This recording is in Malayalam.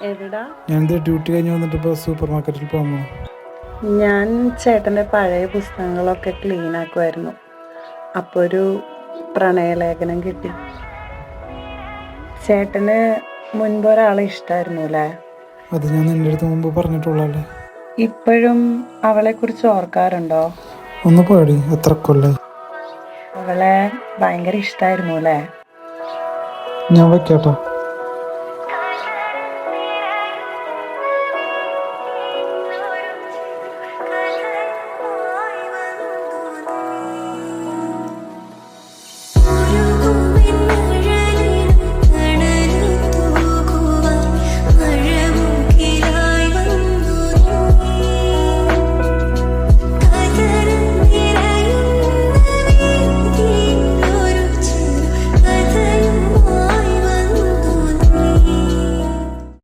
എവിടാ? ഞാൻ ഡ്യൂട്ടി കഴിഞ്ഞ് വന്നിട്ട് ഇപ്പോൾ സൂപ്പർ മാർക്കറ്റിൽ പോകുന്നു. ഞാൻ ചേട്ടൻ്റെ പഴയ പുസ്തകങ്ങളൊക്കെ ക്ലീൻ ആക്കുമായിരുന്നു. അപ്പോൾ ഒരു പ്രണയലേഖനം കിട്ടി. ചേട്ടന് മുൻപ് ഒരാളെ ഇഷ്ടമായിരുന്നു അല്ലേ? അത് ഞാൻ നിൻ്റെ അടുത്ത് മുമ്പ് പറഞ്ഞിട്ടുള്ളല്ലേ. ഇപ്പോഴും അവളെക്കുറിച്ച് ഓർക്കാറുണ്ടോ? ഒന്ന് പാടി, എത്ര കൊല്ലായി. അവളെ ഭയങ്കര ഇഷ്ടമായിരുന്നു അല്ലേ? ഞാൻ വയ്ക്കാട്ടോ.